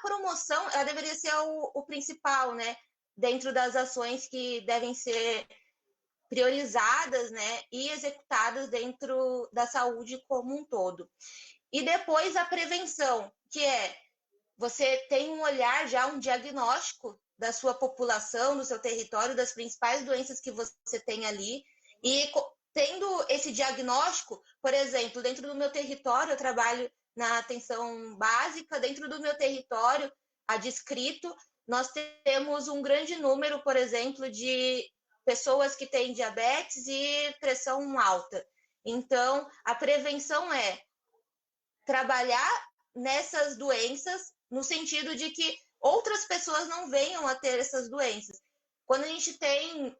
promoção, ela deveria ser o principal, né? Dentro das ações que devem ser priorizadas, né, e executadas dentro da saúde como um todo. E depois a prevenção, que é você tem um olhar já, um diagnóstico da sua população, do seu território, das principais doenças que você tem ali, e tendo esse diagnóstico, por exemplo, dentro do meu território, eu trabalho na atenção básica, dentro do meu território adscrito, nós temos um grande número, por exemplo, de pessoas que têm diabetes e pressão alta. Então, a prevenção é trabalhar nessas doenças no sentido de que outras pessoas não venham a ter essas doenças. Quando a gente tem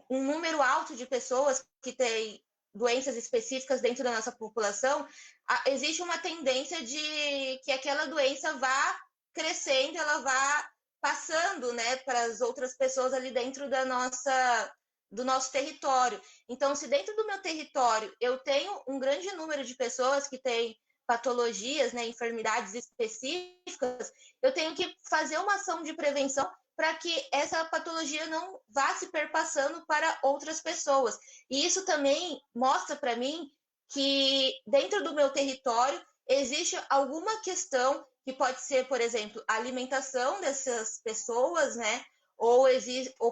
um número alto de pessoas que têm doenças específicas dentro da nossa população, existe uma tendência de que aquela doença vá crescendo, ela vá passando, né, para as outras pessoas ali dentro do nosso território. Então, se dentro do meu território eu tenho um grande número de pessoas que têm patologias, né, enfermidades específicas, eu tenho que fazer uma ação de prevenção para que essa patologia não vá se perpassando para outras pessoas. E isso também mostra para mim que dentro do meu território existe alguma questão que pode ser, por exemplo, a alimentação dessas pessoas, né? Ou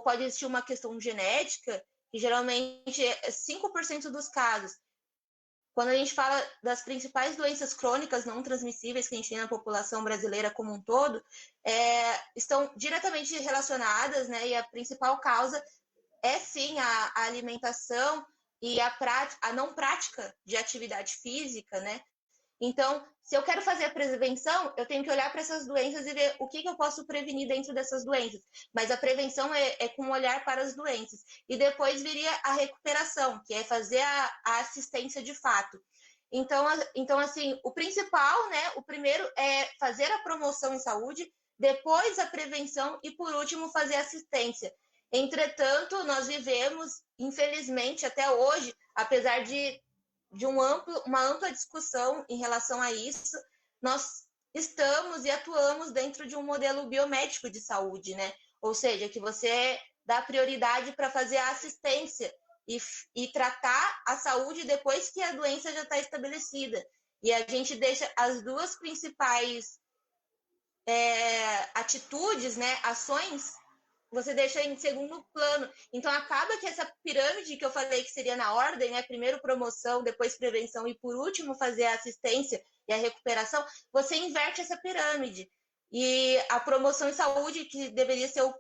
pode existir uma questão genética, que geralmente é 5% dos casos. Quando a gente fala das principais doenças crônicas não transmissíveis que a gente tem na população brasileira como um todo, estão diretamente relacionadas, né? E a principal causa é sim a alimentação e a não prática de atividade física, né? Então, se eu quero fazer a prevenção, eu tenho que olhar para essas doenças e ver o que eu posso prevenir dentro dessas doenças. Mas a prevenção é com um olhar para as doenças. E depois viria a recuperação, que é fazer a assistência de fato. Então, assim, o principal, né? O primeiro é fazer a promoção em saúde, depois a prevenção e, por último, fazer assistência. Entretanto, nós vivemos, infelizmente, até hoje, apesar de uma ampla discussão em relação a isso, nós estamos e atuamos dentro de um modelo biomédico de saúde, né? Ou seja, que você dá prioridade para fazer a assistência e tratar a saúde depois que a doença já está estabelecida. E a gente deixa as duas principais atitudes, né, ações, você deixa em segundo plano. Então, acaba que essa pirâmide que eu falei que seria na ordem, né? Primeiro promoção, depois prevenção e, por último, fazer a assistência e a recuperação, você inverte essa pirâmide. E a promoção em saúde, que deveria ser o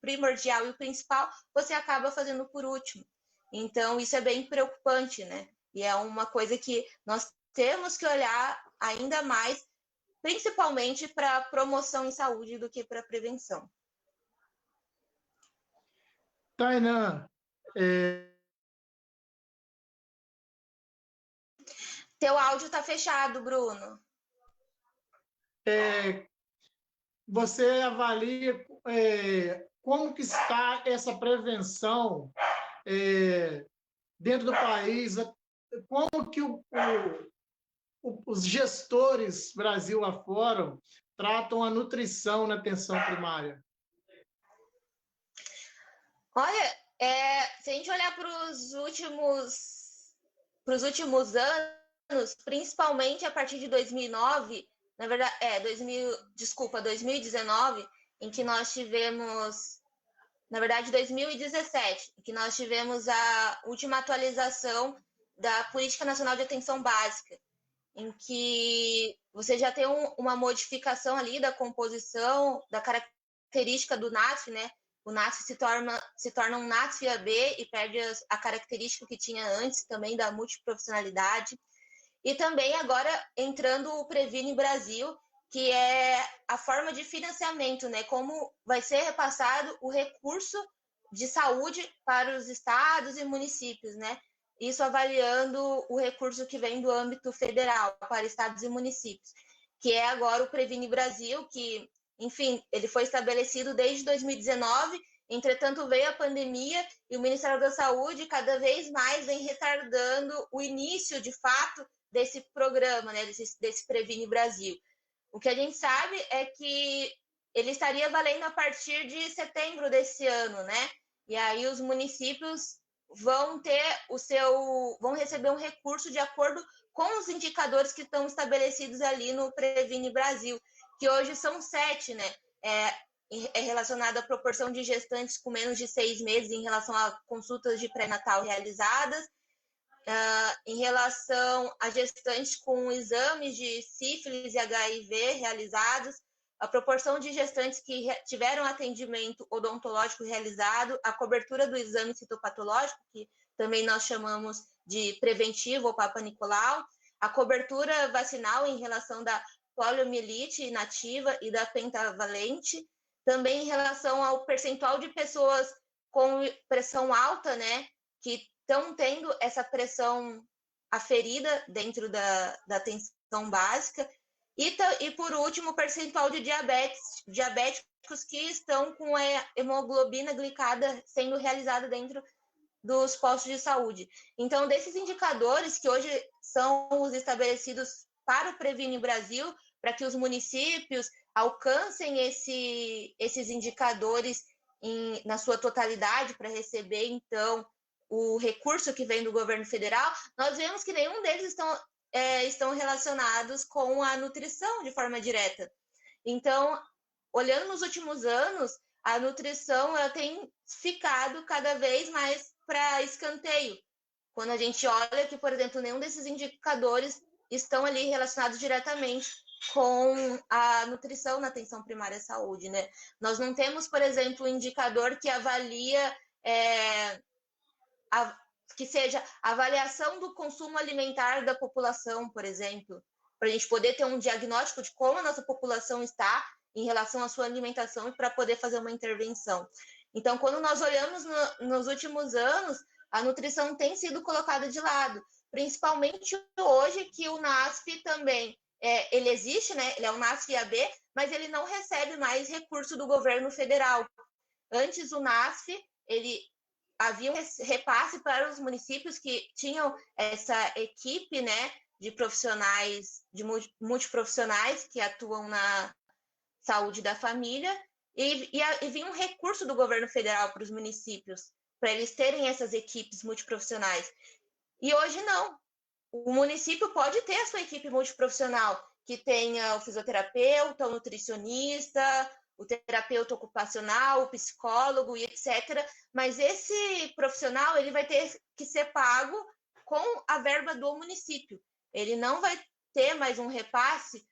primordial e o principal, você acaba fazendo por último. Então, isso é bem preocupante, né? E é uma coisa que nós temos que olhar ainda mais, principalmente para promoção em saúde do que para prevenção. Tainan, Teu áudio está fechado, Bruno. você avalia como que está essa prevenção dentro do país? Como que os gestores Brasil afora tratam a nutrição na atenção primária? Olha, se a gente olhar para os últimos anos, principalmente a partir de 2009, na verdade, 2019, em que nós tivemos, na verdade, 2017, em que nós tivemos a última atualização da Política Nacional de Atenção Básica, em que você já tem uma modificação ali da composição, da característica do NASF, né? O NASF se torna um NASF AB e perde a característica que tinha antes também da multiprofissionalidade. E também agora entrando o Previne Brasil, que é a forma de financiamento, né? Como vai ser repassado o recurso de saúde para os estados e municípios, né? Isso avaliando o recurso que vem do âmbito federal para estados e municípios, que é agora o Previne Brasil, que, enfim, ele foi estabelecido desde 2019, entretanto veio a pandemia e o Ministério da Saúde cada vez mais vem retardando o início, de fato, desse programa, né, desse Previne Brasil. O que a gente sabe é que ele estaria valendo a partir de setembro desse ano, né? E aí os municípios vão receber um recurso de acordo com os indicadores que estão estabelecidos ali no Previne Brasil, que hoje são 7, né? É relacionado à proporção de gestantes com menos de 6 meses em relação a consultas de pré-natal realizadas, em relação a gestantes com exames de sífilis e HIV realizados, a proporção de gestantes que tiveram atendimento odontológico realizado, a cobertura do exame citopatológico, que também nós chamamos de preventivo ou Papa Nicolau, a cobertura vacinal em relação da poliomielite inativa e da pentavalente, também em relação ao percentual de pessoas com pressão alta, né, que estão tendo essa pressão aferida dentro da atenção básica, e por último, o percentual de diabéticos que estão com a hemoglobina glicada sendo realizada dentro dos postos de saúde. Então, desses indicadores que hoje são os estabelecidos para o Previne Brasil, para que os municípios alcancem esses indicadores na sua totalidade para receber, então, o recurso que vem do governo federal, nós vemos que nenhum deles estão relacionados com a nutrição de forma direta. Então, olhando nos últimos anos, a nutrição ela tem ficado cada vez mais para escanteio. Quando a gente olha que, por exemplo, nenhum desses indicadores estão ali relacionados diretamente com a nutrição na atenção primária à saúde, né? Nós não temos, por exemplo, um indicador que avalia que seja a avaliação do consumo alimentar da população, por exemplo, para a gente poder ter um diagnóstico de como a nossa população está em relação à sua alimentação e para poder fazer uma intervenção. Então, quando nós olhamos nos últimos anos, a nutrição tem sido colocada de lado, principalmente hoje que o NASF também, ele existe, né? Ele é o NASF-AB, mas ele não recebe mais recurso do governo federal. Antes, o NASF, ele havia um repasse para os municípios que tinham essa equipe, né, de profissionais, de multiprofissionais que atuam na saúde da família, e vinha um recurso do governo federal para os municípios, para eles terem essas equipes multiprofissionais. E hoje não. O município pode ter a sua equipe multiprofissional, que tenha o fisioterapeuta, o nutricionista, o terapeuta ocupacional, o psicólogo e etc. Mas esse profissional ele vai ter que ser pago com a verba do município. Ele não vai ter mais um repasse,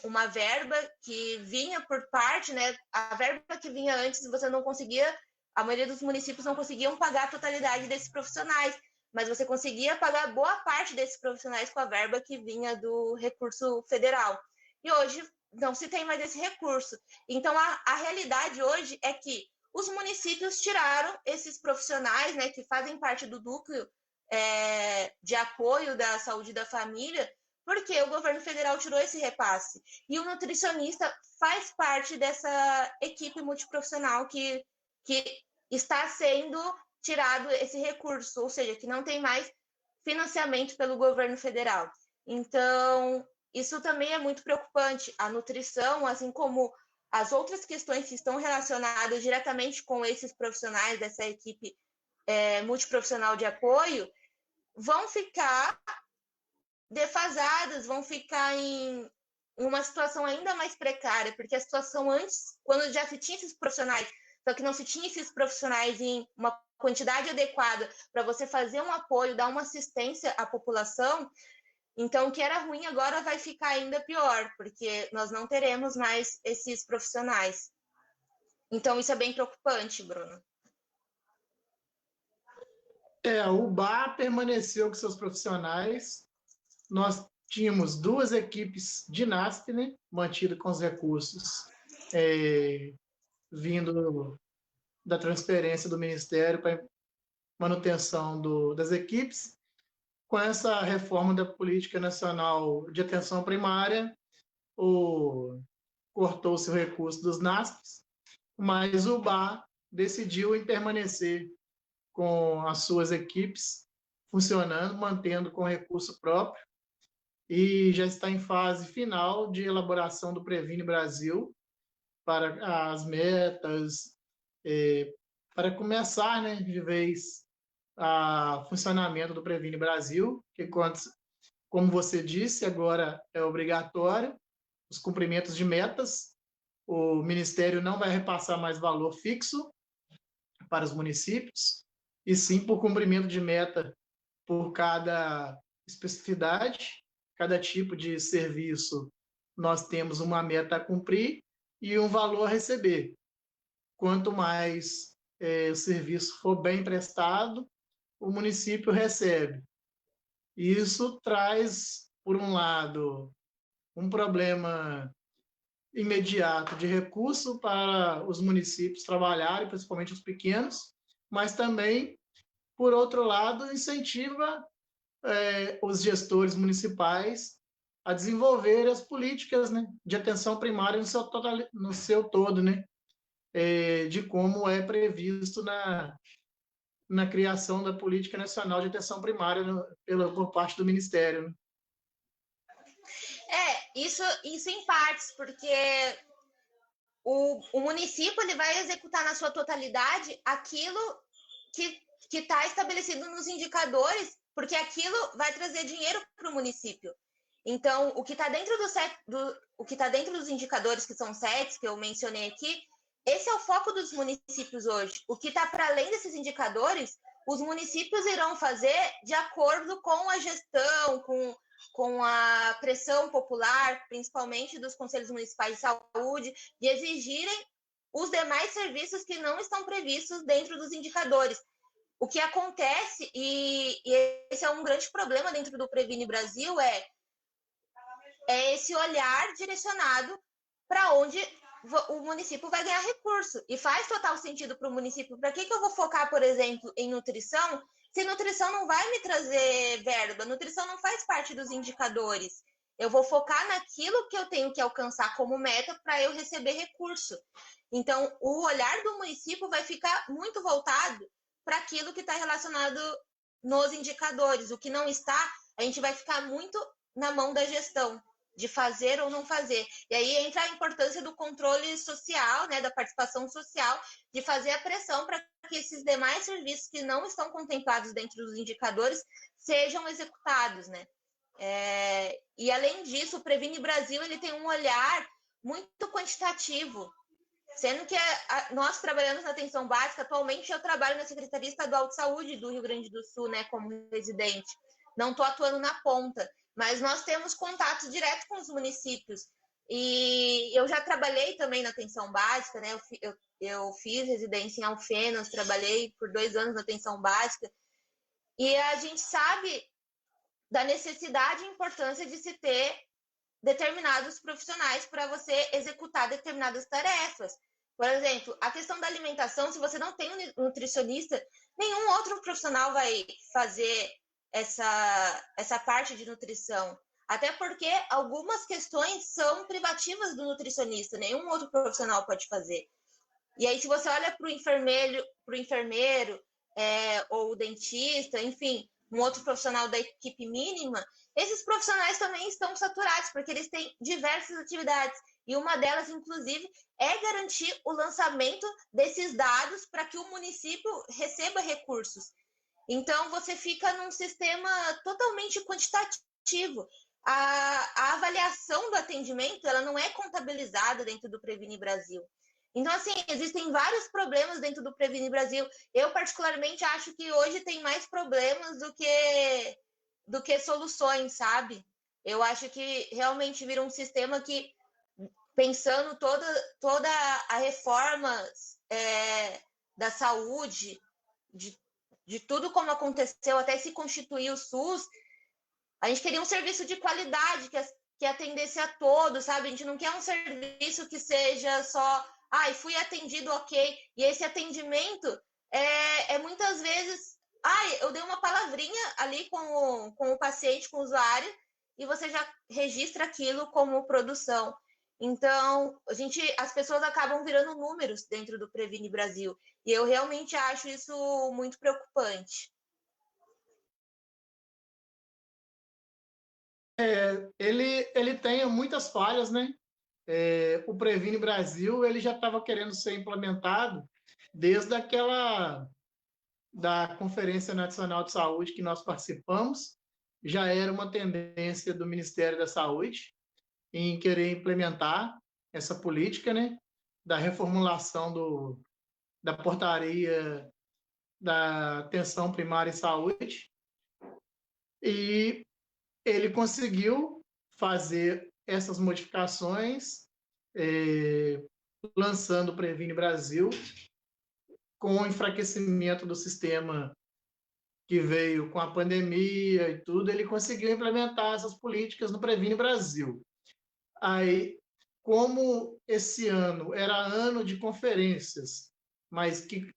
uma verba que vinha por parte, né? A verba que vinha antes, você não conseguia, a maioria dos municípios não conseguiam pagar a totalidade desses profissionais, mas você conseguia pagar boa parte desses profissionais com a verba que vinha do recurso federal. E hoje não se tem mais esse recurso. Então, a realidade hoje é que os municípios tiraram esses profissionais, né, que fazem parte do núcleo de apoio da saúde da família, porque o governo federal tirou esse repasse. E o nutricionista faz parte dessa equipe multiprofissional que está sendo tirado esse recurso, ou seja, que não tem mais financiamento pelo governo federal. Então, isso também é muito preocupante. A nutrição, assim como as outras questões que estão relacionadas diretamente com esses profissionais dessa equipe multiprofissional de apoio, vão ficar defasadas, vão ficar em uma situação ainda mais precária, porque a situação antes, quando já se tinha esses profissionais, só que não se tinha esses profissionais em uma quantidade adequada para você fazer um apoio, dar uma assistência à população, então o que era ruim agora vai ficar ainda pior, porque nós não teremos mais esses profissionais. Então isso é bem preocupante, Bruno. O BA permaneceu com seus profissionais. Nós tínhamos 2 equipes de NASP, né, mantidas com os recursos vindo da transferência do Ministério para manutenção das equipes. Com essa reforma da Política Nacional de Atenção Primária, cortou-se o recurso dos NASPs, mas o BA decidiu em permanecer com as suas equipes funcionando, mantendo com recurso próprio. e já está em fase final de elaboração do Previne Brasil para as metas, para começar, né, de vez a funcionamento do Previne Brasil, que, como você disse, agora é obrigatório os cumprimentos de metas. O Ministério não vai repassar mais valor fixo para os municípios, e sim por cumprimento de meta por cada especificidade, cada tipo de serviço, nós temos uma meta a cumprir e um valor a receber. Quanto mais o serviço for bem prestado, o município recebe. Isso traz, por um lado, um problema imediato de recurso para os municípios trabalharem, principalmente os pequenos, mas também, por outro lado, incentiva os gestores municipais a desenvolver as políticas, né, de atenção primária no seu todo, né, de como é previsto na criação da Política Nacional de Atenção Primária por parte do Ministério. Né? Isso em partes, porque o município ele vai executar na sua totalidade aquilo que está estabelecido nos indicadores, porque aquilo vai trazer dinheiro para o município. Então, o que está dentro dentro dos indicadores, que são 7, que eu mencionei aqui, esse é o foco dos municípios hoje. O que está para além desses indicadores, os municípios irão fazer de acordo com a gestão, com a pressão popular, principalmente dos conselhos municipais de saúde, de exigirem os demais serviços que não estão previstos dentro dos indicadores. O que acontece, e esse é um grande problema dentro do Previne Brasil, é esse olhar direcionado para onde o município vai ganhar recurso. E faz total sentido para o município. Para que eu vou focar, por exemplo, em nutrição, se nutrição não vai me trazer verba? Nutrição não faz parte dos indicadores. Eu vou focar naquilo que eu tenho que alcançar como meta para eu receber recurso. Então, o olhar do município vai ficar muito voltado para aquilo que está relacionado nos indicadores. O que não está, a gente vai ficar muito na mão da gestão, de fazer ou não fazer. E aí entra a importância do controle social, né, da participação social, de fazer a pressão para que esses demais serviços que não estão contemplados dentro dos indicadores sejam executados, né? E além disso, o Previne Brasil ele tem um olhar muito quantitativo, sendo que nós trabalhamos na atenção básica. Atualmente eu trabalho na Secretaria Estadual de Saúde do Rio Grande do Sul, né, como residente. Não estou atuando na ponta, mas nós temos contato direto com os municípios. E eu já trabalhei também na atenção básica, né? Eu fiz residência em Alfenas, trabalhei por 2 anos na atenção básica, e a gente sabe da necessidade e importância de se ter determinados profissionais para você executar determinadas tarefas. Por exemplo, a questão da alimentação, se você não tem um nutricionista, nenhum outro profissional vai fazer essa parte de nutrição. Até porque algumas questões são privativas do nutricionista, nenhum outro profissional pode fazer. E aí, se você olha para o enfermeiro ou o dentista, enfim, um outro profissional da equipe mínima, esses profissionais também estão saturados, porque eles têm diversas atividades. E uma delas, inclusive, é garantir o lançamento desses dados para que o município receba recursos. Então, você fica num sistema totalmente quantitativo. A avaliação do atendimento ela não é contabilizada dentro do Previne Brasil. Então, assim, existem vários problemas dentro do Previne Brasil. Eu, particularmente, acho que hoje tem mais problemas do que soluções, sabe? Eu acho que realmente vira um sistema que, pensando toda a reforma da saúde, de tudo como aconteceu até se constituir o SUS, a gente queria um serviço de qualidade que atendesse a todos, sabe? A gente não quer um serviço que seja só, fui atendido, ok. E esse atendimento muitas vezes, eu dei uma palavrinha ali com o paciente, com o usuário, e você já registra aquilo como produção. Então, as pessoas acabam virando números dentro do Previne Brasil. E eu realmente acho isso muito preocupante. Ele tem muitas falhas, né? O Previne Brasil ele já estava querendo ser implementado desde aquela da Conferência Nacional de Saúde que nós participamos, já era uma tendência do Ministério da Saúde em querer implementar essa política, né, da reformulação da portaria da atenção primária em saúde, e ele conseguiu fazer essas modificações, eh, lançando o Previne Brasil, com o enfraquecimento do sistema que veio com a pandemia e tudo, ele conseguiu implementar essas políticas no Previne Brasil. Aí, como esse ano era ano de conferências, mas que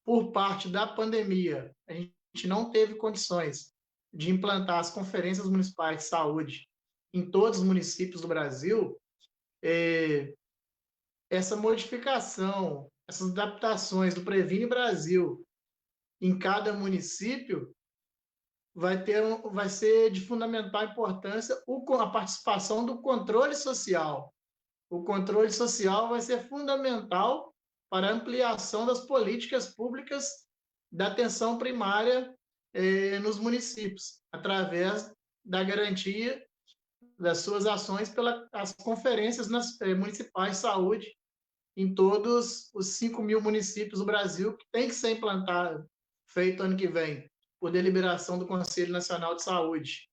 por parte da pandemia a gente não teve condições de implantar as conferências municipais de saúde em todos os municípios do Brasil, essa modificação, essas adaptações do Previne Brasil em cada município vai ser de fundamental importância a participação do controle social. O controle social vai ser fundamental para a ampliação das políticas públicas da atenção primária nos municípios, através da garantia das suas ações pelas conferências municipais de saúde em todos os 5.000 municípios do Brasil, que tem que ser implantado, feito ano que vem, por deliberação do Conselho Nacional de Saúde.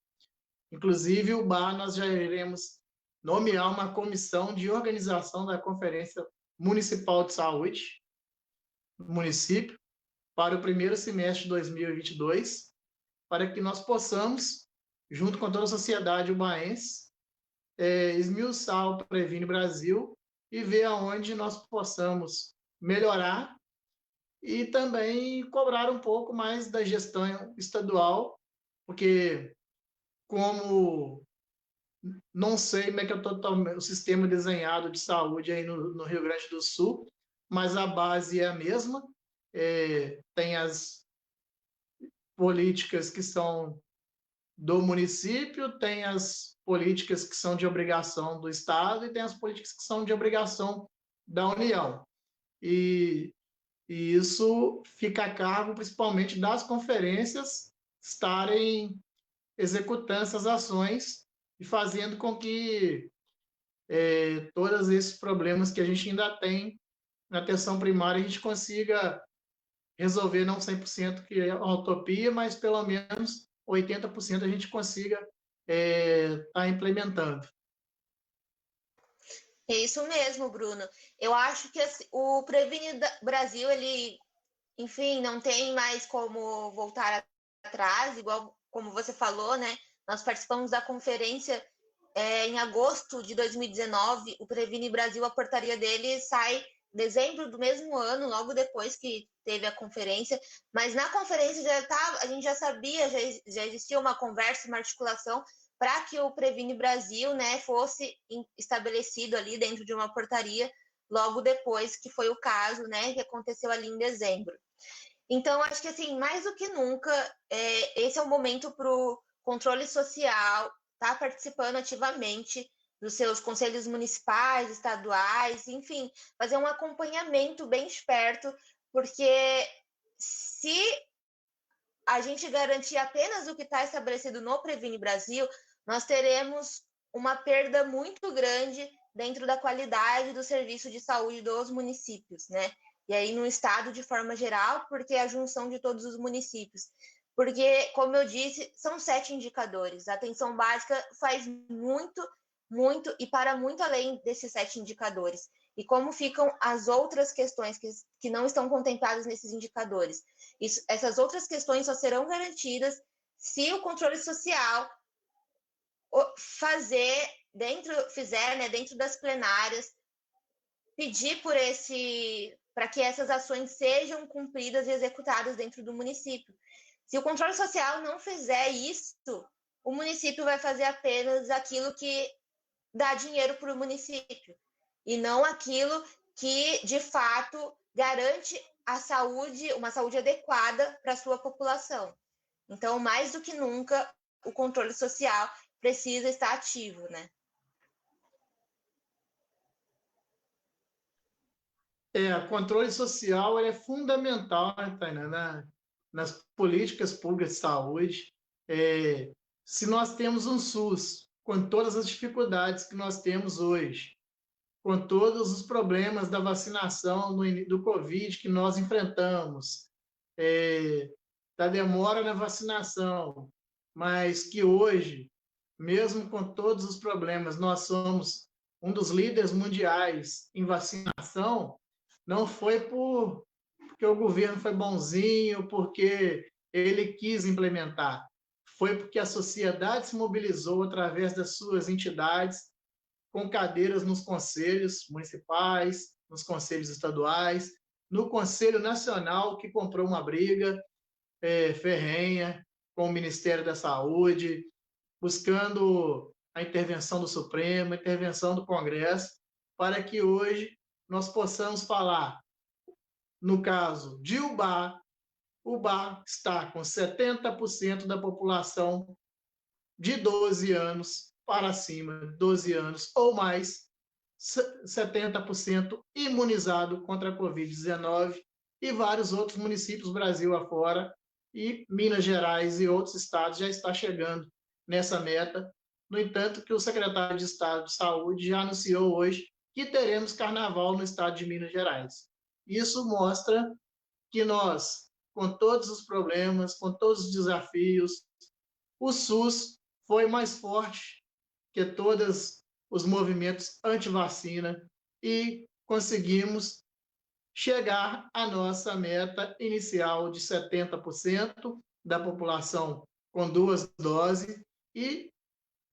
Inclusive, o BAR, nós já iremos nomear uma comissão de organização da Conferência Municipal de Saúde do município para o primeiro semestre de 2022, para que nós possamos, junto com toda a sociedade ubaense, esmiuçar o Previne Brasil e ver aonde nós possamos melhorar e também cobrar um pouco mais da gestão estadual, porque como não sei como é que é o sistema desenhado de saúde aí no Rio Grande do Sul, mas a base é a mesma. Tem as políticas que são do município, tem as políticas que são de obrigação do Estado e tem as políticas que são de obrigação da União. E isso fica a cargo principalmente das conferências estarem executando essas ações e fazendo com que todos esses problemas que a gente ainda tem na atenção primária a gente consiga resolver, não 100% que é uma utopia, mas pelo menos 80% a gente consiga estar implementando. É isso mesmo, Bruno. Eu acho que o Previne Brasil, ele, enfim, não tem mais como voltar atrás, igual como você falou, né? Nós participamos da conferência em agosto de 2019, o Previne Brasil, a portaria dele sai em dezembro do mesmo ano, logo depois que teve a conferência, mas na conferência a gente já sabia, já existia uma conversa, uma articulação para que o Previne Brasil, né, fosse estabelecido ali dentro de uma portaria logo depois, que foi o caso, né, que aconteceu ali em dezembro. Então, acho que, assim, mais do que nunca, esse é o momento para o controle social estar participando ativamente dos seus conselhos municipais, estaduais, enfim, fazer um acompanhamento bem esperto, porque se a gente garantir apenas o que está estabelecido no Previne Brasil, nós teremos uma perda muito grande dentro da qualidade do serviço de saúde dos municípios, né? E aí no estado de forma geral, porque é a junção de todos os municípios. Porque, como eu disse, são 7 indicadores. A atenção básica faz muito, muito e para muito além desses 7 indicadores. E como ficam as outras questões que não estão contempladas nesses indicadores? Essas outras questões só serão garantidas se o controle social fizer, né, dentro das plenárias, pedir para que essas ações sejam cumpridas e executadas dentro do município. Se o controle social não fizer isso, o município vai fazer apenas aquilo que dá dinheiro para o município e não aquilo que, de fato, garante a saúde, uma saúde adequada para a sua população. Então, mais do que nunca, o controle social precisa estar ativo, né? Controle social é fundamental, né, Tainá, nas políticas públicas de saúde. Se nós temos um SUS com todas as dificuldades que nós temos hoje, com todos os problemas da vacinação do Covid que nós enfrentamos, da demora na vacinação, mas que hoje, mesmo com todos os problemas, nós somos um dos líderes mundiais em vacinação, não foi porque o governo foi bonzinho, porque ele quis implementar. Foi porque a sociedade se mobilizou através das suas entidades, com cadeiras nos conselhos municipais, nos conselhos estaduais, no Conselho Nacional, que comprou uma briga ferrenha com o Ministério da Saúde, buscando a intervenção do Supremo, a intervenção do Congresso, para que hoje nós possamos falar, no caso de Ubá está com 70% da população de 12 anos para cima, 12 anos ou mais, 70% imunizado contra a Covid-19 e vários outros municípios Brasil afora e Minas Gerais e outros estados já está chegando nessa meta. No entanto, que o secretário de Estado de Saúde já anunciou hoje que teremos carnaval no estado de Minas Gerais. Isso mostra que nós, com todos os problemas, com todos os desafios, o SUS foi mais forte que todos os movimentos anti-vacina e conseguimos chegar à nossa meta inicial de 70% da população com 2 doses e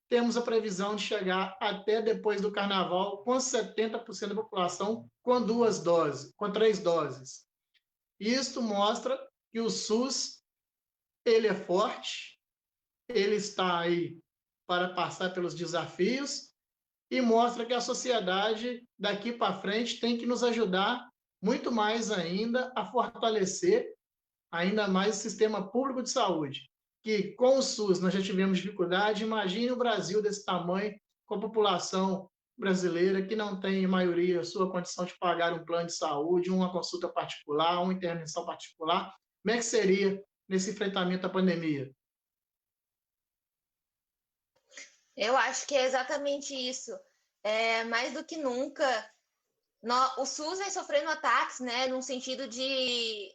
temos a previsão de chegar até depois do carnaval com 70% da população com 2 doses, com 3 doses. Isto mostra que o SUS ele é forte, ele está aí para passar pelos desafios e mostra que a sociedade daqui para frente tem que nos ajudar muito mais ainda a fortalecer ainda mais o sistema público de saúde, que com o SUS nós já tivemos dificuldade, imagine o Brasil desse tamanho, com a população brasileira que não tem, em maioria, sua condição de pagar um plano de saúde, uma consulta particular, uma intervenção particular. Como é que seria nesse enfrentamento à pandemia? Eu acho que é exatamente isso. Mais do que nunca, o SUS vem sofrendo ataques, né, num sentido de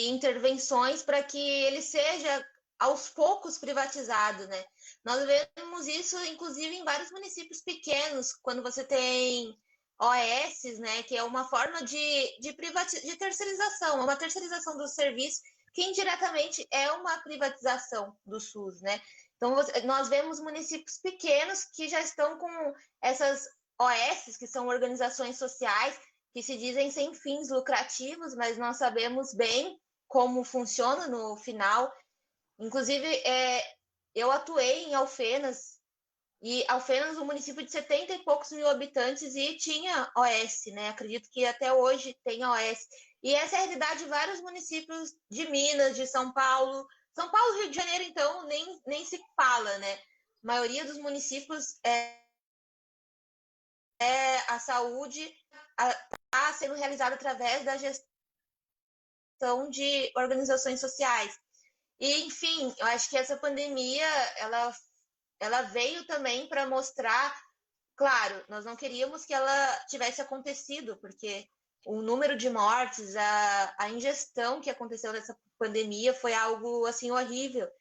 intervenções para que ele seja aos poucos privatizado, né? Nós vemos isso, inclusive, em vários municípios pequenos, quando você tem OS, né, que é uma forma de terceirização, é uma terceirização do serviço que indiretamente é uma privatização do SUS, né? Então, nós vemos municípios pequenos que já estão com essas OS, que são organizações sociais, que se dizem sem fins lucrativos, mas nós sabemos bem como funciona no final. Inclusive, eu atuei em Alfenas, e Alfenas, um município de 70 e poucos mil habitantes, e tinha OS, né? Acredito que até hoje tem OS. E essa é a realidade de vários municípios de Minas, de São Paulo. São Paulo e Rio de Janeiro, então, nem se fala, né? A maioria dos municípios a saúde está sendo realizada através da gestão de organizações sociais. E, enfim, eu acho que essa pandemia, ela veio também para mostrar, claro, nós não queríamos que ela tivesse acontecido, porque o número de mortes, a ingestão que aconteceu nessa pandemia foi algo, assim, horrível.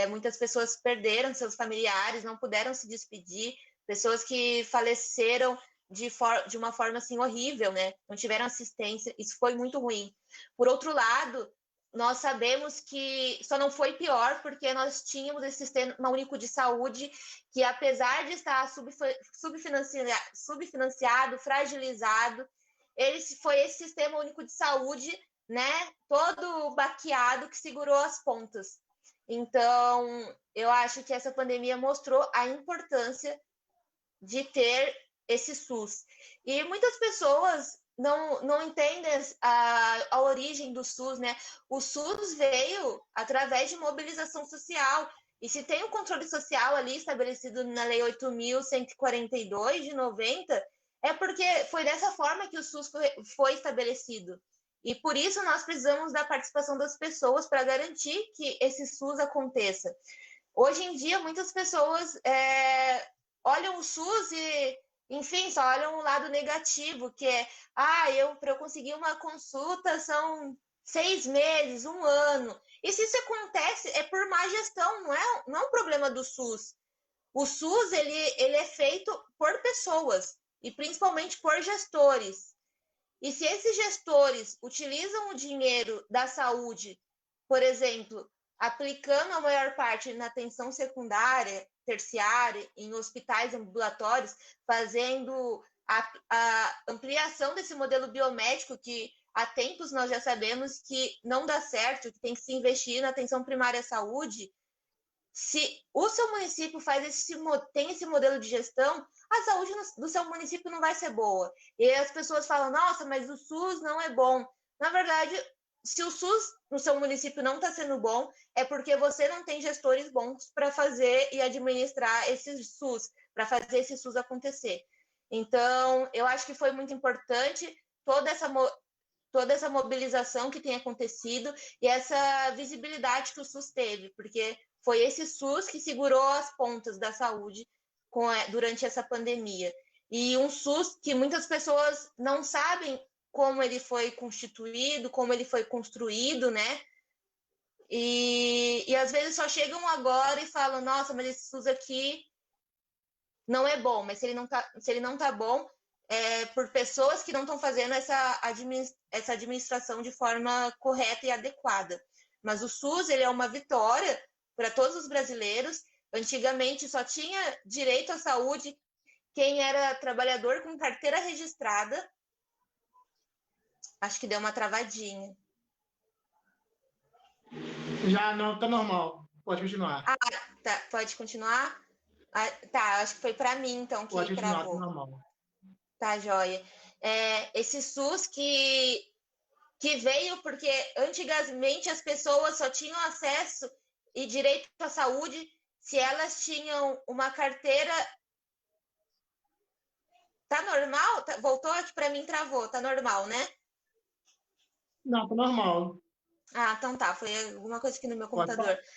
Muitas pessoas perderam seus familiares, não puderam se despedir, pessoas que faleceram de uma forma, assim, horrível, né? Não tiveram assistência, isso foi muito ruim. Por outro lado, nós sabemos que só não foi pior porque nós tínhamos esse sistema único de saúde que, apesar de estar subfinanciado, fragilizado, foi esse sistema único de saúde, né, todo baqueado, que segurou as pontas. Então, eu acho que essa pandemia mostrou a importância de ter esse SUS. E muitas pessoas não entendem a origem do SUS, né? O SUS veio através de mobilização social. E se tem um controle social ali estabelecido na Lei 8.142, de 90, é porque foi dessa forma que o SUS foi estabelecido. E por isso nós precisamos da participação das pessoas para garantir que esse SUS aconteça. Hoje em dia, muitas pessoas olham o SUS e, enfim, só olham o lado negativo, que é, para eu conseguir uma consulta são 6 meses, 1 ano. E se isso acontece, é por má gestão, não é um problema do SUS. O SUS, ele é feito por pessoas, e principalmente por gestores. E se esses gestores utilizam o dinheiro da saúde, por exemplo, aplicando a maior parte na atenção secundária, terciária, em hospitais ambulatórios, fazendo a ampliação desse modelo biomédico que há tempos nós já sabemos que não dá certo, que tem que se investir na atenção primária à saúde. Se o seu município tem esse modelo de gestão, a saúde do seu município não vai ser boa. E as pessoas falam, nossa, mas o SUS não é bom. Na verdade, se o SUS no seu município não está sendo bom, é porque você não tem gestores bons para fazer e administrar esse SUS, para fazer esse SUS acontecer. Então, eu acho que foi muito importante toda essa mobilização que tem acontecido e essa visibilidade que o SUS teve, porque foi esse SUS que segurou as pontas da saúde durante essa pandemia. E um SUS que muitas pessoas não sabem como ele foi constituído, como ele foi construído, né? E às vezes só chegam agora e falam, nossa, mas esse SUS aqui não é bom. Mas se ele não tá bom, é por pessoas que não estão fazendo essa administração de forma correta e adequada. Mas o SUS, ele é uma vitória para todos os brasileiros. Antigamente só tinha direito à saúde quem era trabalhador com carteira registrada. Acho que deu uma travadinha. Já não, tá normal. Pode continuar. Tá, pode continuar? Tá, acho que foi para mim, então, que pode continuar, travou. tá normal. Tá, joia. Esse SUS que veio porque antigamente as pessoas só tinham acesso e direito à saúde se elas tinham uma carteira. Tá normal? Voltou aqui para mim, travou. Tá normal, né? Não, tá normal. Então tá. Foi alguma coisa aqui no meu Pode computador. falar.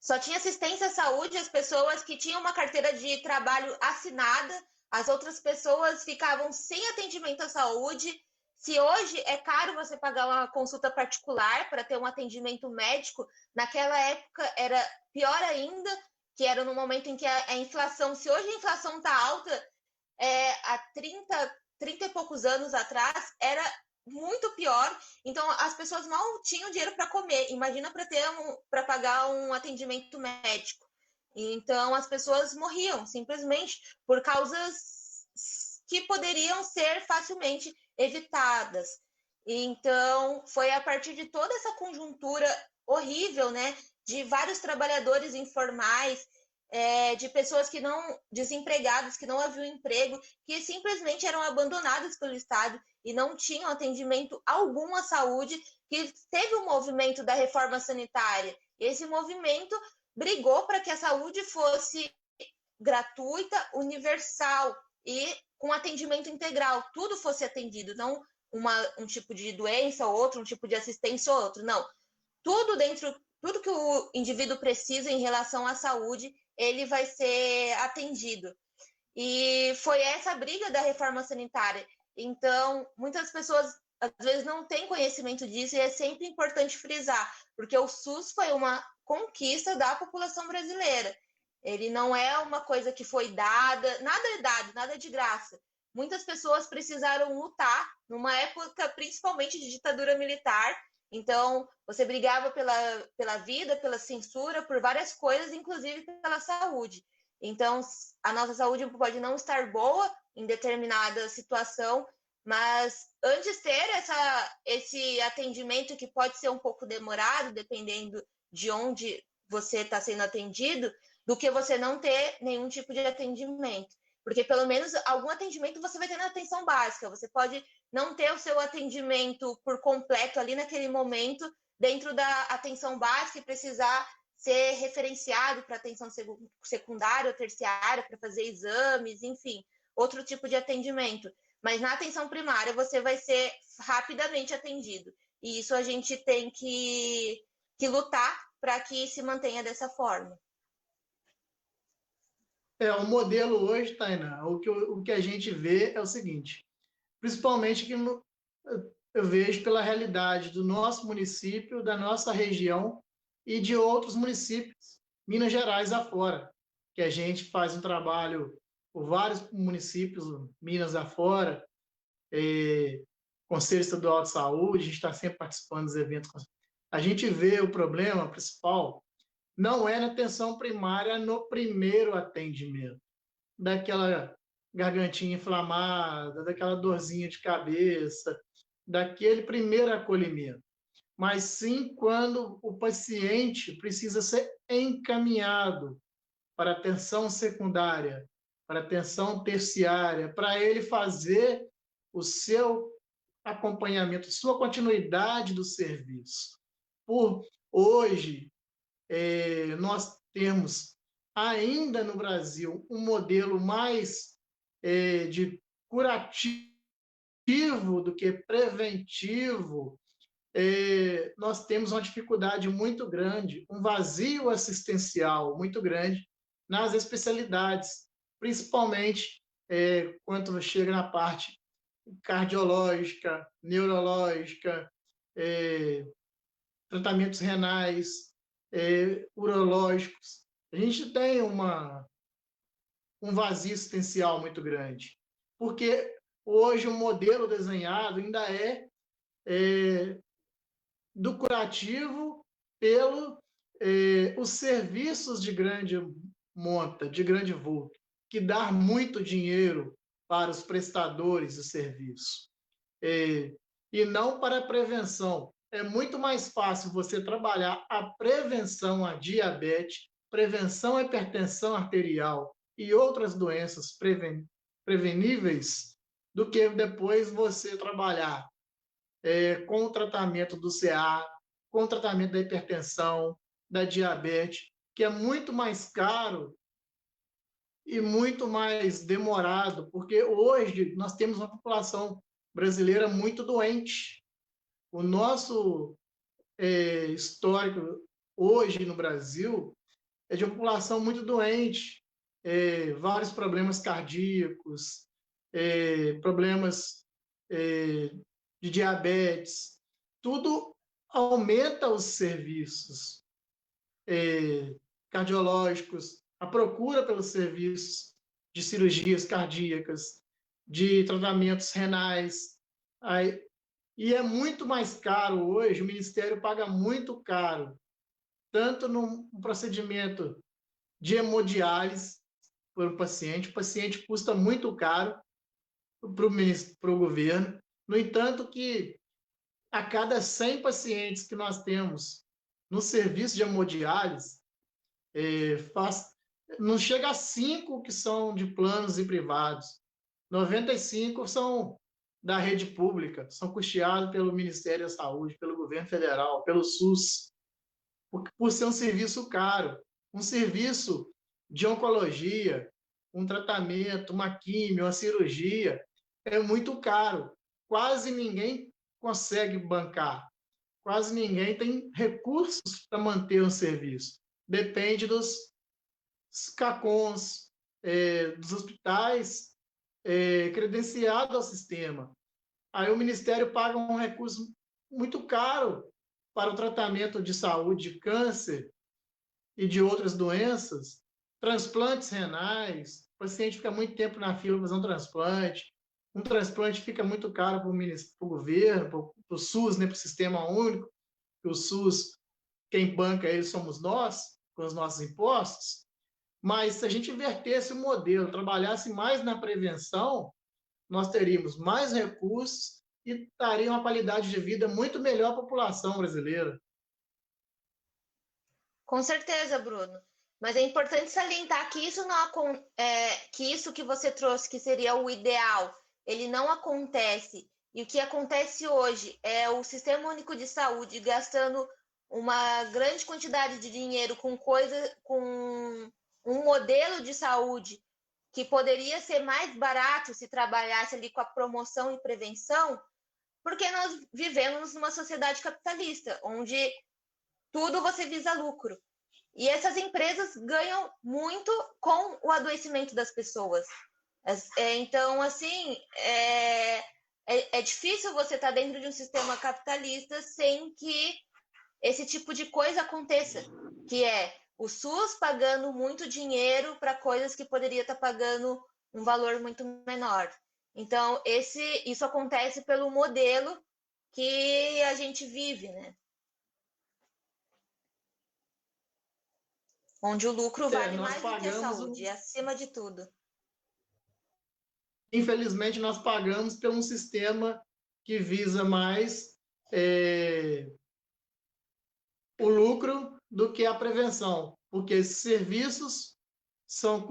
Só tinha assistência à saúde as pessoas que tinham uma carteira de trabalho assinada. As outras pessoas ficavam sem atendimento à saúde. Se hoje é caro você pagar uma consulta particular para ter um atendimento médico, naquela época era pior ainda, que era no momento em que a inflação, se hoje a inflação está alta, há 30 e poucos anos atrás, era muito pior. Então, as pessoas mal tinham dinheiro para comer. Imagina para pagar um atendimento médico. Então, as pessoas morriam simplesmente por causas que poderiam ser facilmente evitadas. Então, foi a partir de toda essa conjuntura horrível, né, de vários trabalhadores informais, de pessoas desempregadas, que não haviam emprego, que simplesmente eram abandonadas pelo Estado e não tinham atendimento algum à saúde, que teve um movimento da reforma sanitária. E esse movimento brigou para que a saúde fosse gratuita, universal e com atendimento integral, tudo fosse atendido, não um tipo de doença ou outro, um tipo de assistência ou outro, não. Tudo que o indivíduo precisa em relação à saúde, ele vai ser atendido. E foi essa a briga da reforma sanitária. Então, muitas pessoas às vezes não têm conhecimento disso e é sempre importante frisar, porque o SUS foi uma conquista da população brasileira. Ele não é uma coisa que foi dada, nada é dado, nada é de graça. Muitas pessoas precisaram lutar numa época, principalmente de ditadura militar. Então, você brigava pela vida, pela censura, por várias coisas, inclusive pela saúde. Então, a nossa saúde pode não estar boa em determinada situação, mas antes ter esse atendimento que pode ser um pouco demorado, dependendo de onde você está sendo atendido, do que você não ter nenhum tipo de atendimento. Porque pelo menos algum atendimento você vai ter na atenção básica. Você pode não ter o seu atendimento por completo ali naquele momento, dentro da atenção básica, e precisar ser referenciado para atenção secundária ou terciária, para fazer exames, enfim, outro tipo de atendimento. Mas na atenção primária você vai ser rapidamente atendido. E isso a gente tem que lutar para que se mantenha dessa forma. O modelo hoje, Tainá, o que a gente vê é o seguinte, principalmente que eu vejo pela realidade do nosso município, da nossa região e de outros municípios, Minas Gerais afora, que a gente faz um trabalho por vários municípios, Minas afora, Conselho Estadual de Saúde, a gente está sempre participando dos eventos. A gente vê o problema principal não é na atenção primária, no primeiro atendimento, daquela gargantinha inflamada, daquela dorzinha de cabeça, daquele primeiro acolhimento, mas sim quando o paciente precisa ser encaminhado para atenção secundária, para atenção terciária, para ele fazer o seu acompanhamento, sua continuidade do serviço. Por hoje, nós temos ainda no Brasil um modelo mais de curativo do que preventivo. Nós temos uma dificuldade muito grande, um vazio assistencial muito grande nas especialidades, principalmente quando chega na parte cardiológica, neurológica, tratamentos renais, urológicos. A gente tem um vazio existencial muito grande, porque hoje o modelo desenhado ainda do curativo pelo os serviços de grande monta, de grande vulto, que dá muito dinheiro para os prestadores de serviço, e não para a prevenção. É muito mais fácil você trabalhar a prevenção à diabetes, prevenção à hipertensão arterial e outras doenças preveníveis do que depois você trabalhar com o tratamento do CA, com o tratamento da hipertensão, da diabetes, que é muito mais caro e muito mais demorado, porque hoje nós temos uma população brasileira muito doente. O nosso histórico hoje no Brasil é de uma população muito doente, vários problemas cardíacos, problemas de diabetes, tudo aumenta os serviços cardiológicos, a procura pelos serviços de cirurgias cardíacas, de tratamentos renais. E é muito mais caro hoje, o Ministério paga muito caro, tanto no procedimento de hemodiálise para o paciente custa muito caro para o governo. No entanto, que a cada 100 pacientes que nós temos no serviço de hemodiálise, não chega a 5 que são de planos e privados. 95 são da rede pública, são custeados pelo Ministério da Saúde, pelo governo federal, pelo SUS, por ser um serviço caro, um serviço de oncologia, um tratamento, uma quimio, uma cirurgia, é muito caro. Quase ninguém consegue bancar, quase ninguém tem recursos para manter um serviço. Depende dos CACONs, dos hospitais credenciados ao sistema. Aí o Ministério paga um recurso muito caro para o tratamento de saúde de câncer e de outras doenças, transplantes renais, o paciente fica muito tempo na fila para fazer um transplante fica muito caro para o governo, para o SUS, né, para o Sistema Único, que o SUS, quem banca ele somos nós, com os nossos impostos, mas se a gente invertesse o modelo, trabalhasse mais na prevenção, nós teríamos mais recursos e daria uma qualidade de vida muito melhor à população brasileira. Com certeza, Bruno. Mas é importante salientar que isso não que isso que você trouxe, que seria o ideal, ele não acontece. E o que acontece hoje é o Sistema Único de Saúde gastando uma grande quantidade de dinheiro com um modelo de saúde que poderia ser mais barato se trabalhasse ali com a promoção e prevenção, porque nós vivemos numa sociedade capitalista, onde tudo você visa lucro. E essas empresas ganham muito com o adoecimento das pessoas. Então, assim, é difícil você estar dentro de um sistema capitalista sem que esse tipo de coisa aconteça, que é o SUS pagando muito dinheiro para coisas que poderia estar pagando um valor muito menor. Então, isso acontece pelo modelo que a gente vive, né? Onde o lucro vale mais do que a saúde, acima de tudo. Infelizmente, nós pagamos por um sistema que visa mais o lucro do que a prevenção, porque esses serviços são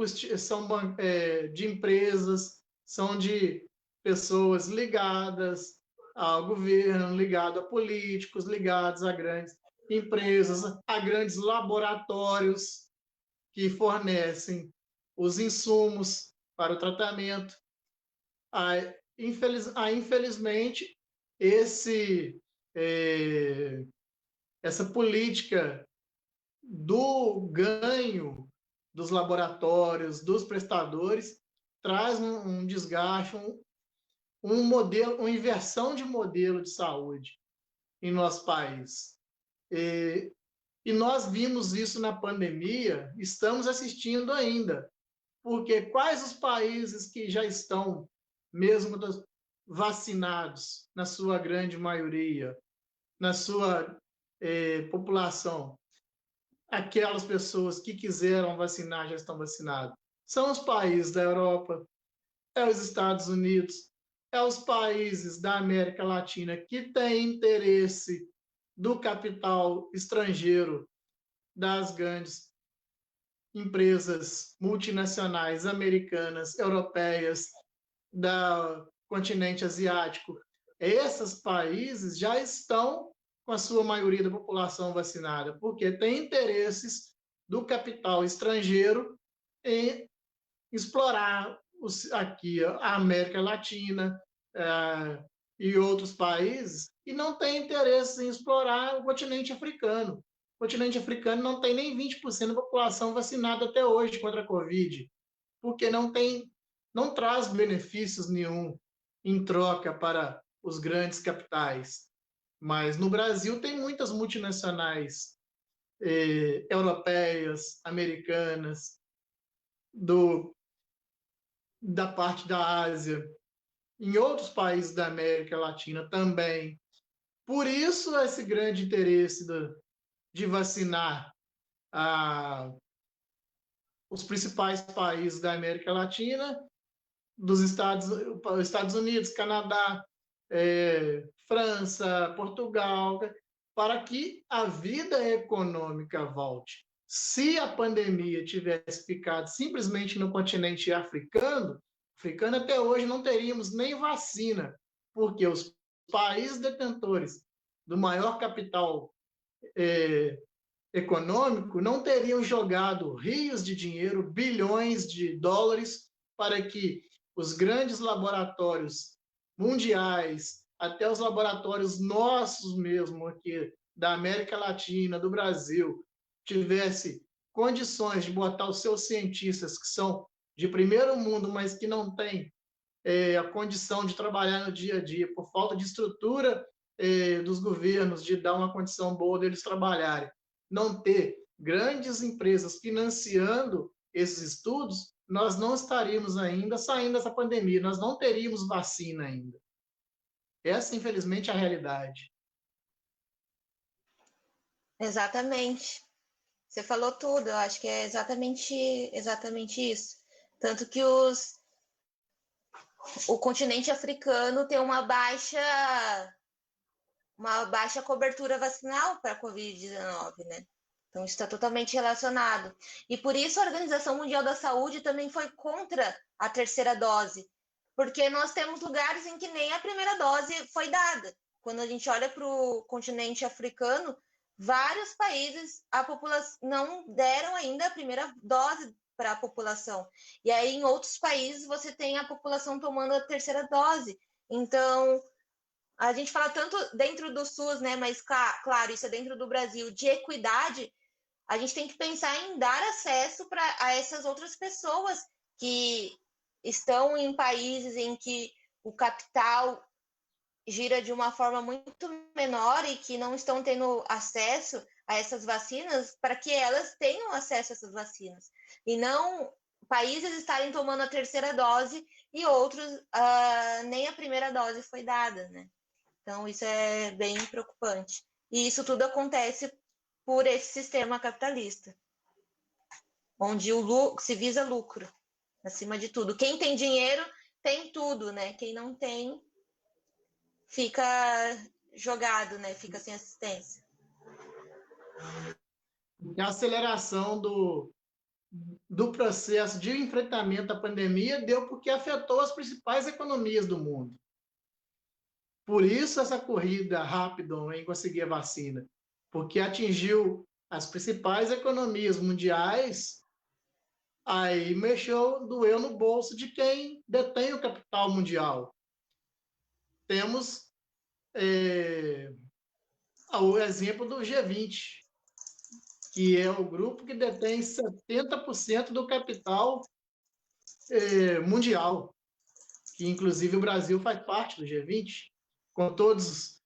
de empresas, são de pessoas ligadas ao governo, ligadas a políticos, ligados a grandes empresas, a grandes laboratórios que fornecem os insumos para o tratamento. Infelizmente, essa política do ganho dos laboratórios, dos prestadores, traz um desgaste, uma inversão de modelo de saúde em nosso país. E nós vimos isso na pandemia, estamos assistindo ainda, porque quais os países que já estão mesmo vacinados, na sua grande maioria, na sua população? Aquelas pessoas que quiseram vacinar já estão vacinadas. São os países da Europa, os Estados Unidos, os países da América Latina que têm interesse do capital estrangeiro, das grandes empresas multinacionais americanas, europeias, do continente asiático. Esses países já estão com a sua maioria da população vacinada, porque tem interesses do capital estrangeiro em explorar aqui a América Latina e outros países, e não tem interesse em explorar o continente africano. O continente africano não tem nem 20% da população vacinada até hoje contra a Covid, porque não traz benefícios nenhum em troca para os grandes capitais. Mas no Brasil tem muitas multinacionais europeias, americanas, da parte da Ásia, em outros países da América Latina também. Por isso, esse grande interesse de vacinar os principais países da América Latina, dos Estados Unidos, Canadá, França, Portugal, para que a vida econômica volte. Se a pandemia tivesse ficado simplesmente no continente africano, até hoje não teríamos nem vacina, porque os países detentores do maior capital econômico não teriam jogado rios de dinheiro, bilhões de dólares, para que os grandes laboratórios mundiais, até os laboratórios nossos mesmo aqui, da América Latina, do Brasil, tivesse condições de botar os seus cientistas, que são de primeiro mundo, mas que não têm a condição de trabalhar no dia a dia, por falta de estrutura dos governos, de dar uma condição boa deles trabalharem, não ter grandes empresas financiando esses estudos, nós não estaríamos ainda saindo dessa pandemia, nós não teríamos vacina ainda. Essa, infelizmente, é a realidade. Exatamente. Você falou tudo, eu acho que é exatamente isso. Tanto que o continente africano tem uma baixa cobertura vacinal para a Covid-19, né? Então, isso está totalmente relacionado. E por isso a Organização Mundial da Saúde também foi contra a terceira dose, porque nós temos lugares em que nem a primeira dose foi dada. Quando a gente olha para o continente africano, vários países a população não deram ainda a primeira dose para a população. E aí, em outros países, você tem a população tomando a terceira dose. Então, a gente fala tanto dentro do SUS, né? Mas, claro, isso é dentro do Brasil, de equidade, a gente tem que pensar em dar acesso a essas outras pessoas que estão em países em que o capital gira de uma forma muito menor e que não estão tendo acesso a essas vacinas, para que elas tenham acesso a essas vacinas. E não países estarem tomando a terceira dose e outros nem a primeira dose foi dada, né? Então, isso é bem preocupante. E isso tudo acontece por esse sistema capitalista, onde se visa lucro, acima de tudo. Quem tem dinheiro tem tudo, né? Quem não tem fica jogado, né? Fica sem assistência. A aceleração do processo de enfrentamento à pandemia deu porque afetou as principais economias do mundo. Por isso essa corrida rápida em conseguir a vacina, porque atingiu as principais economias mundiais, aí doeu no bolso de quem detém o capital mundial. Temos o exemplo do G20, que é o grupo que detém 70% do capital mundial, que inclusive o Brasil faz parte do G20, com todas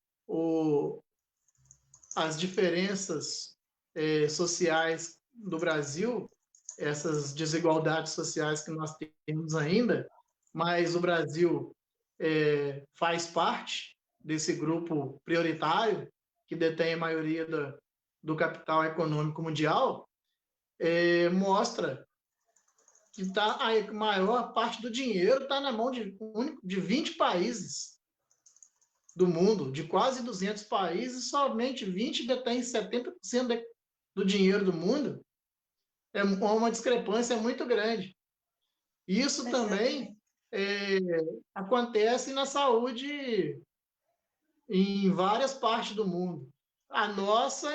as diferenças sociais do Brasil, essas desigualdades sociais que nós temos ainda, mas o Brasil faz parte desse grupo prioritário que detém a maioria do capital econômico mundial, mostra que a maior parte do dinheiro está na mão de 20 países do mundo, de quase 200 países, somente 20 detêm 70% do dinheiro do mundo. É uma discrepância muito grande. Isso também acontece na saúde em várias partes do mundo. A nossa,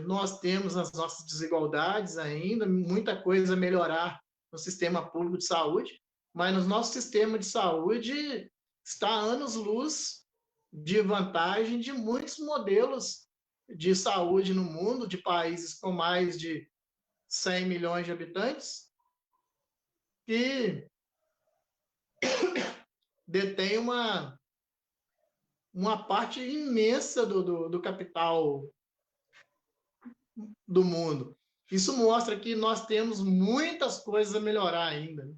nós temos as nossas desigualdades ainda, muita coisa a melhorar no sistema público de saúde, mas no nosso sistema de saúde está anos-luz de vantagem de muitos modelos de saúde no mundo, de países com mais de 100 milhões de habitantes, que detém uma parte imensa do capital do mundo. Isso mostra que nós temos muitas coisas a melhorar ainda.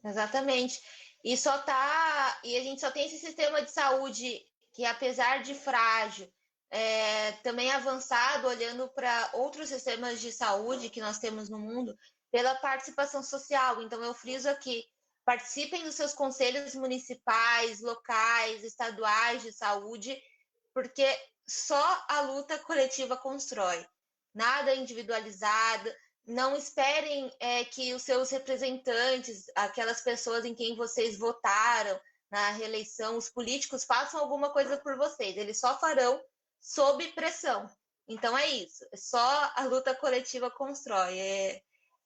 Exatamente. E a gente só tem esse sistema de saúde que, apesar de frágil, também avançado, olhando para outros sistemas de saúde que nós temos no mundo, pela participação social. Então, eu friso aqui: participem dos seus conselhos municipais, locais, estaduais de saúde, porque só a luta coletiva constrói. Nada individualizado. Não esperem que os seus representantes, aquelas pessoas em quem vocês votaram na reeleição, os políticos, façam alguma coisa por vocês. Eles só farão sob pressão. Então é isso. Só a luta coletiva constrói.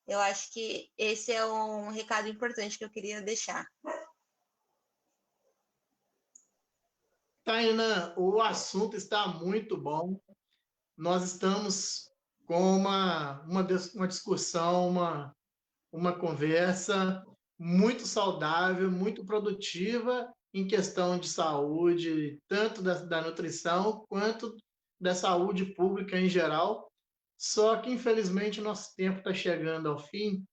Eu acho que esse é um recado importante que eu queria deixar. Tainá, o assunto está muito bom. Nós estamos com uma discussão, uma conversa muito saudável, muito produtiva em questão de saúde, tanto da nutrição quanto da saúde pública em geral. Só que, infelizmente, o nosso tempo está chegando ao fim.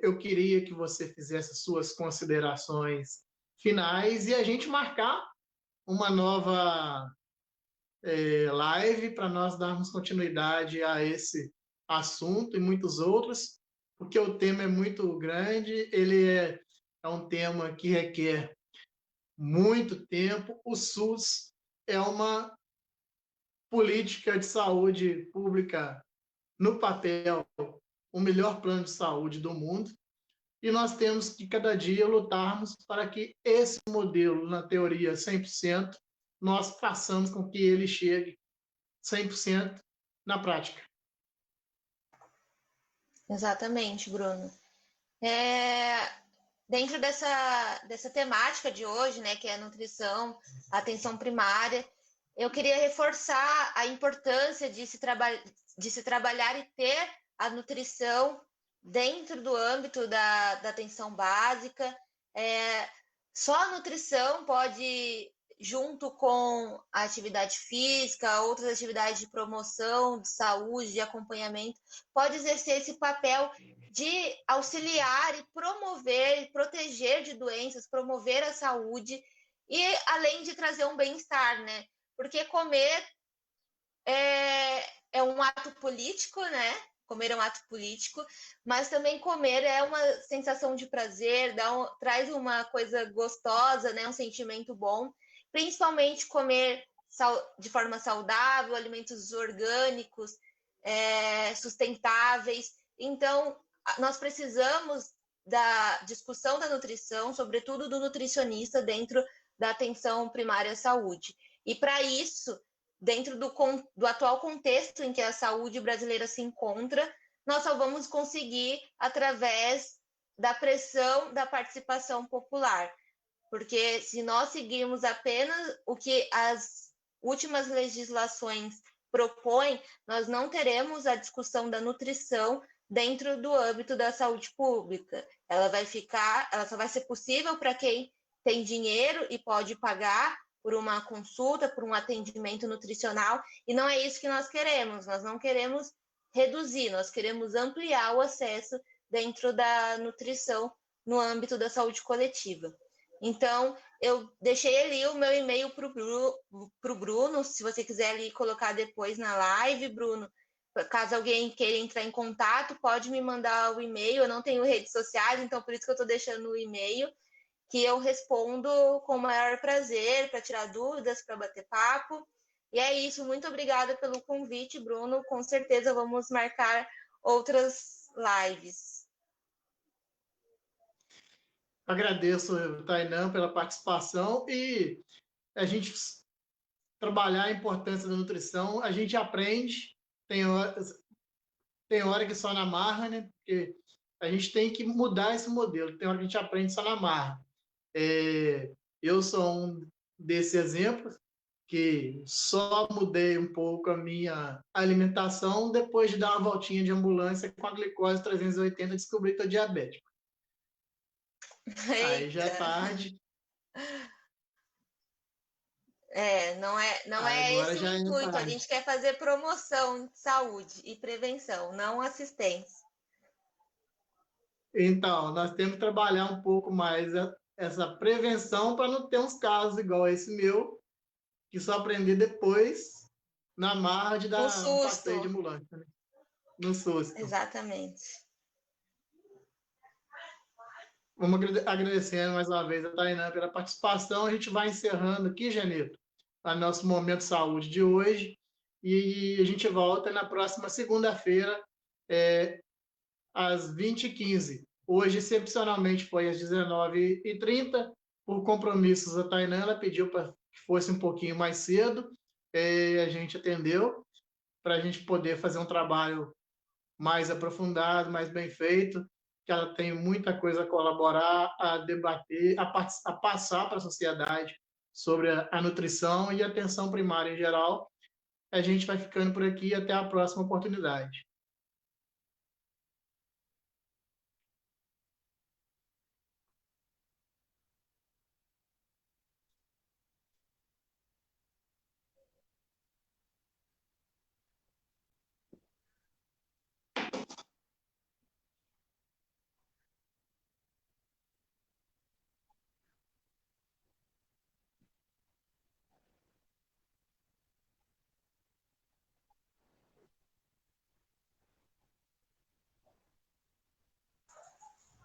Eu queria que você fizesse suas considerações finais e a gente marcar uma nova live para nós darmos continuidade a esse assunto e muitos outros, porque o tema é muito grande, ele é um tema que requer muito tempo. O SUS é uma política de saúde pública no papel, o melhor plano de saúde do mundo, e nós temos que cada dia lutarmos para que esse modelo, na teoria 100%, nós façamos com que ele chegue 100% na prática. Exatamente, Bruno. Dentro dessa temática de hoje, né, que é a nutrição, a atenção primária, eu queria reforçar a importância de se trabalhar e ter a nutrição dentro do âmbito da atenção básica. Só a nutrição pode, junto com a atividade física, outras atividades de promoção, de saúde, de acompanhamento, pode exercer esse papel de auxiliar e promover e proteger de doenças, promover a saúde e além de trazer um bem-estar, né? Porque comer é um ato político, né? Comer é um ato político, mas também comer é uma sensação de prazer, traz uma coisa gostosa, né? Um sentimento bom. Principalmente comer de forma saudável, alimentos orgânicos, sustentáveis. Então, nós precisamos da discussão da nutrição, sobretudo do nutricionista, dentro da atenção primária à saúde. E para isso, dentro do atual contexto em que a saúde brasileira se encontra, nós só vamos conseguir através da pressão da participação popular. Porque se nós seguirmos apenas o que as últimas legislações propõem, nós não teremos a discussão da nutrição dentro do âmbito da saúde pública. Ela só vai ser possível para quem tem dinheiro e pode pagar por uma consulta, por um atendimento nutricional, e não é isso que nós queremos. Nós não queremos reduzir, nós queremos ampliar o acesso dentro da nutrição no âmbito da saúde coletiva. Então, eu deixei ali o meu e-mail para o Bruno, se você quiser ali colocar depois na live, Bruno. Caso alguém queira entrar em contato, pode me mandar o e-mail. Eu não tenho redes sociais, então por isso que eu estou deixando o e-mail, que eu respondo com o maior prazer, para tirar dúvidas, para bater papo. E é isso, muito obrigada pelo convite, Bruno. Com certeza vamos marcar outras lives. Agradeço, Tainã, pela participação e a gente trabalhar a importância da nutrição, a gente aprende, tem hora que só na marra, né? Porque a gente tem que mudar esse modelo, tem hora que a gente aprende só na marra. Eu sou um desses exemplos que só mudei um pouco a minha alimentação depois de dar uma voltinha de ambulância com a glicose 380 descobri que estou diabético. Aí já é tarde. Não é esse o intuito. A gente quer fazer promoção de saúde e prevenção, não assistência. Então, nós temos que trabalhar um pouco mais essa prevenção para não ter uns casos igual esse meu, que só aprender depois na marra de dar um passeio de ambulância, né? No susto. Exatamente. Vamos agradecendo mais uma vez a Tainã pela participação. A gente vai encerrando aqui, Genito, o nosso Momento Saúde de hoje. E a gente volta na próxima segunda-feira, às 20h15. Hoje, excepcionalmente, foi às 19h30. Por compromissos, a Tainã ela pediu para que fosse um pouquinho mais cedo. A gente atendeu para a gente poder fazer um trabalho mais aprofundado, mais bem feito, que ela tem muita coisa a colaborar, a debater, a passar para a sociedade sobre a nutrição e a atenção primária em geral. A gente vai ficando por aqui e até a próxima oportunidade.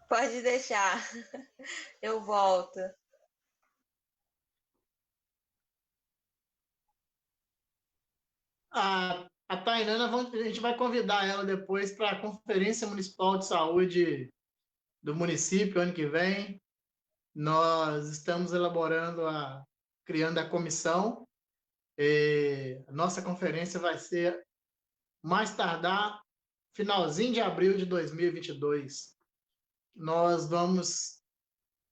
Pode deixar. Eu volto. A Tainana, a gente vai convidar ela depois para a Conferência Municipal de Saúde do município, ano que vem. Nós estamos criando a comissão A nossa conferência vai ser mais tardar finalzinho de abril de 2022. Nós vamos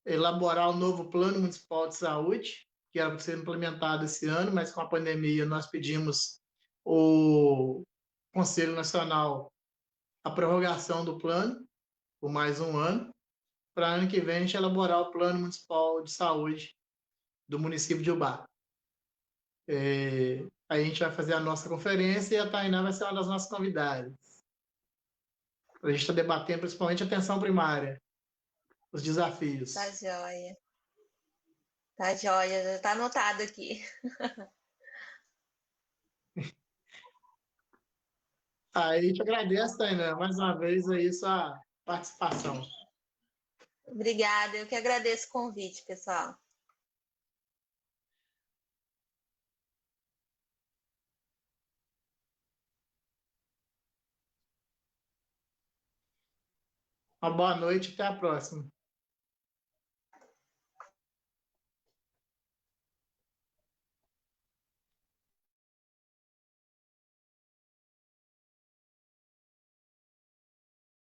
elaborar o novo Plano Municipal de Saúde, que era para ser implementado esse ano, mas com a pandemia nós pedimos o Conselho Nacional a prorrogação do plano por mais um ano, para ano que vem a gente elaborar o Plano Municipal de Saúde do município de Ubá. Aí a gente vai fazer a nossa conferência e a Tainá vai ser uma das nossas convidadas. A gente está debatendo principalmente a atenção primária, os desafios. Tá joia. Tá joia, já tá anotado aqui. Aí a gente agradece, Tainá, mais uma vez aí sua participação. Obrigada, eu que agradeço o convite, pessoal. Uma boa noite e até a próxima.